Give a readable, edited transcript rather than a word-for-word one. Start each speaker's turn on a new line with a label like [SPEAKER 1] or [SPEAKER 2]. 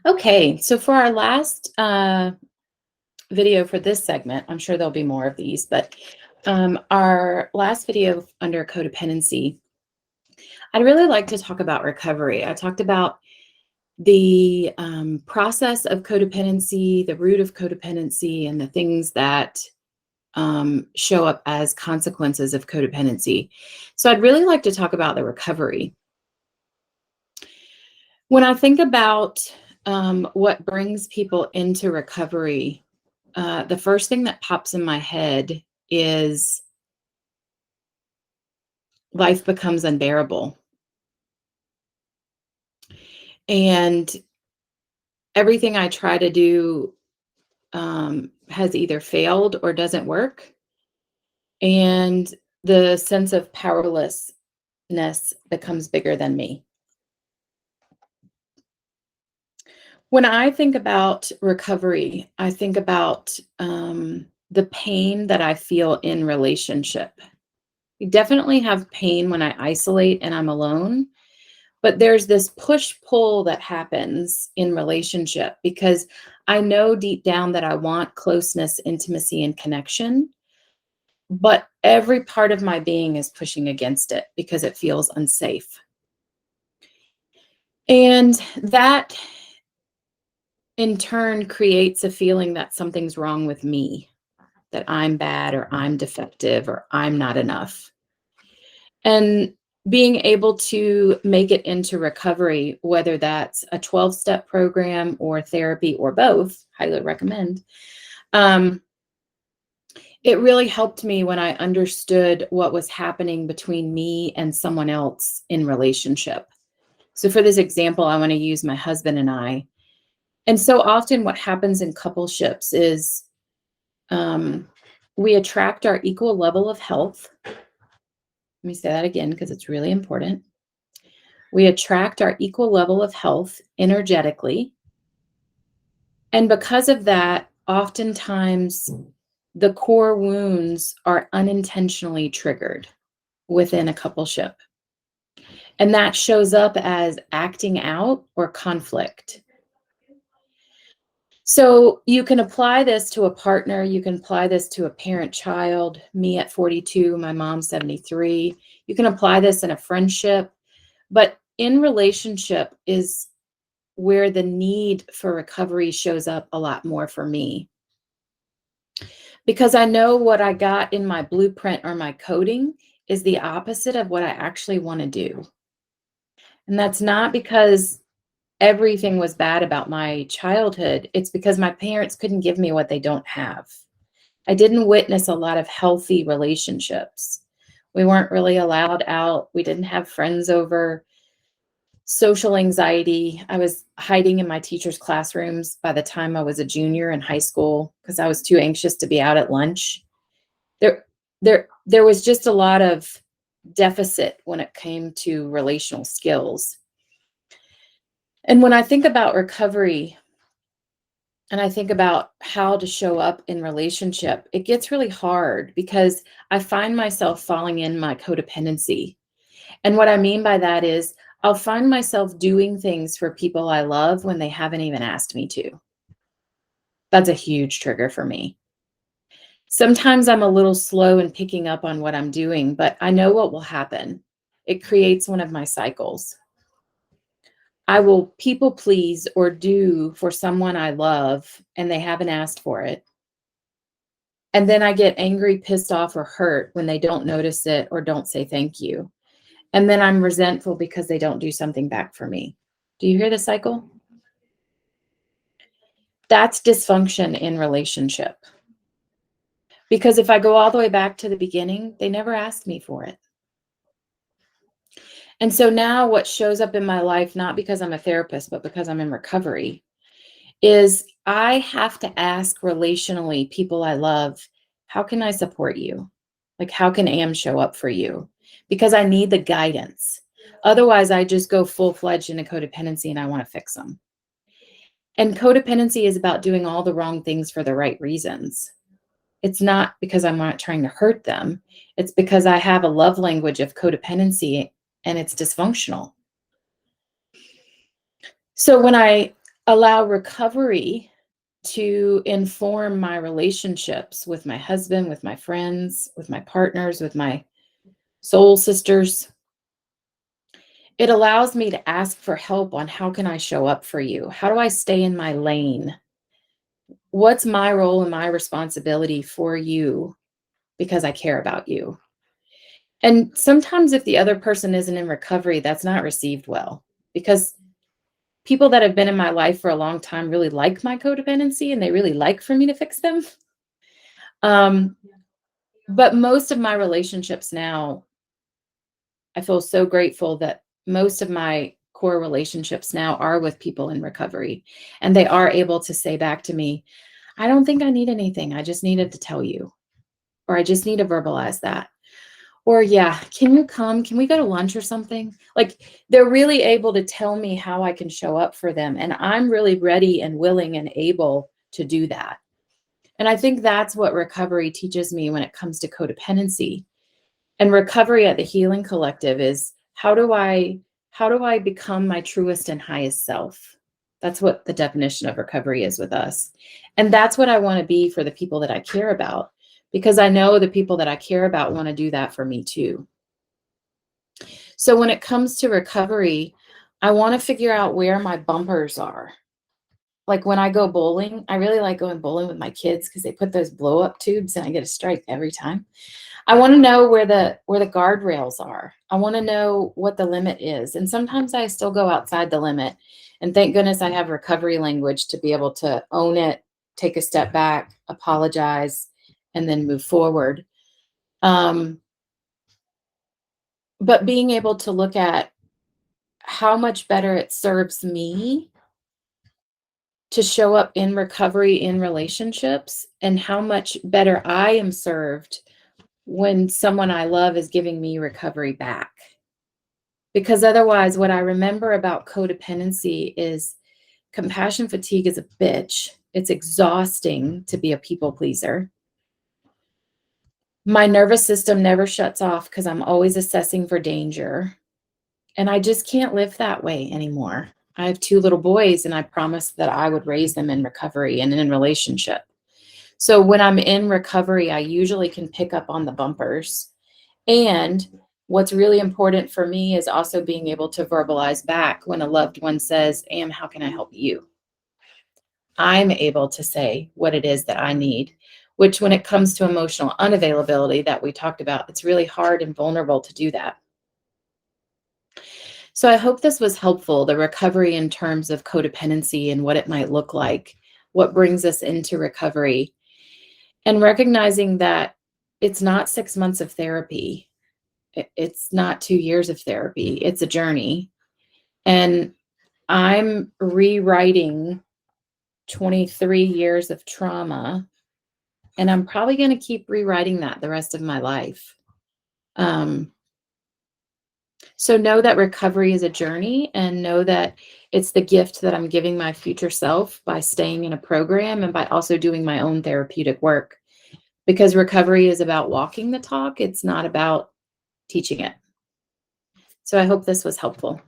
[SPEAKER 1] Okay, so for our last video for this segment, I'm sure there'll be more of these, but our last video under codependency, I'd really like to talk about recovery. I talked about the process of codependency, the root of codependency, and the things that show up as consequences of codependency. So I'd really like to talk about the recovery. When I think about what brings people into recovery, the first thing that pops in my head is life becomes unbearable. And everything I try to do has either failed or doesn't work. And the sense of powerlessness becomes bigger than me. When I think about recovery, I think about the pain that I feel in relationship. You definitely have pain when I isolate and I'm alone, but there's this push-pull that happens in relationship because I know deep down that I want closeness, intimacy, and connection, but every part of my being is pushing against it because it feels unsafe. And that in turn creates a feeling that something's wrong with me, that I'm bad or I'm defective or I'm not enough. And being able to make it into recovery, whether that's a 12-step program or therapy or both, highly recommend. It really helped me when I understood what was happening between me and someone else in relationship. So for this example, I want to use my husband and I. And so often what happens in coupleships is we attract our equal level of health. Let me say that again because it's really important. We attract our equal level of health energetically. And because of that, oftentimes the core wounds are unintentionally triggered within a coupleship. And that shows up as acting out or conflict. So you can apply this to a partner. You can apply this to a parent-child, me at 42, my mom 73. You can apply this in a friendship. But in relationship is where the need for recovery shows up a lot more for me. Because I know what I got in my blueprint or my coding is the opposite of what I actually want to do. And that's not because everything was bad about my childhood. It's because my parents couldn't give me what they don't have. I didn't witness a lot of healthy relationships. We weren't really allowed out. We didn't have friends over. Social anxiety. I was hiding in my teachers' classrooms by the time I was a junior in high school because I was too anxious to be out at lunch. There was just a lot of deficit when it came to relational skills. And when I think about recovery and I think about how to show up in relationship, it gets really hard because I find myself falling in my codependency. And what I mean by that is I'll find myself doing things for people I love when they haven't even asked me to. That's a huge trigger for me. Sometimes I'm a little slow in picking up on what I'm doing, but I know what will happen. It creates one of my cycles. I will people please or do for someone I love and they haven't asked for it. And then I get angry, pissed off, or hurt when they don't notice it or don't say thank you. And then I'm resentful because they don't do something back for me. Do you hear the cycle? That's dysfunction in relationship. Because if I go all the way back to the beginning, they never asked me for it. And so now what shows up in my life, not because I'm a therapist, but because I'm in recovery, is I have to ask relationally people I love, how can I support you? Like, how can Am show up for you? Because I need the guidance. Otherwise, I just go full-fledged into codependency and I want to fix them. And codependency is about doing all the wrong things for the right reasons. It's not because I'm not trying to hurt them. It's because I have a love language of codependency and it's dysfunctional. So when I allow recovery to inform my relationships with my husband, with my friends, with my partners, with my soul sisters. It allows me to ask for help on how can I show up for you? How do I stay in my lane? What's my role and my responsibility for you because I care about you? And sometimes if the other person isn't in recovery, that's not received well because people that have been in my life for a long time really like my codependency and they really like for me to fix them. Um, but most of my relationships now, I feel so grateful that most of my core relationships now are with people in recovery. And they are able to say back to me, I don't think I need anything. I just needed to tell you, or I just need to verbalize that. Or, yeah, can you come? Can we go to lunch or something? Like, they're really able to tell me how I can show up for them. And I'm really ready and willing and able to do that. And I think that's what recovery teaches me when it comes to codependency. And recovery at the Healing Collective is how do I become my truest and highest self? That's what the definition of recovery is with us. And that's what I want to be for the people that I care about, because I know the people that I care about want to do that for me too. So when it comes to recovery, I want to figure out where my bumpers are. Like when I go bowling, I really like going bowling with my kids because they put those blow up tubes and I get a strike every time. I want to know where the guardrails are. I want to know what the limit is. And sometimes I still go outside the limit. And thank goodness I have recovery language to be able to own it, take a step back, apologize, and then move forward. Um, but being able to look at how much better it serves me to show up in recovery in relationships and how much better I am served when someone I love is giving me recovery back. Because otherwise, what I remember about codependency is compassion fatigue is a bitch. It's exhausting to be a people pleaser. My nervous system never shuts off because I'm always assessing for danger. And I just can't live that way anymore. I have 2 little boys, and I promised that I would raise them in recovery and in relationship. So when I'm in recovery, I usually can pick up on the bumpers. And what's really important for me is also being able to verbalize back when a loved one says, Am, how can I help you? I'm able to say what it is that I need, which when it comes to emotional unavailability that we talked about, it's really hard and vulnerable to do that. So I hope this was helpful, the recovery in terms of codependency and what it might look like, what brings us into recovery, and recognizing that it's not 6 months of therapy. It's not 2 years of therapy. It's a journey. And I'm rewriting 23 years of trauma, and I'm probably going to keep rewriting that the rest of my life. Um, So know that recovery is a journey and know that it's the gift that I'm giving my future self by staying in a program and by also doing my own therapeutic work. Because recovery is about walking the talk, it's not about teaching it. So I hope this was helpful.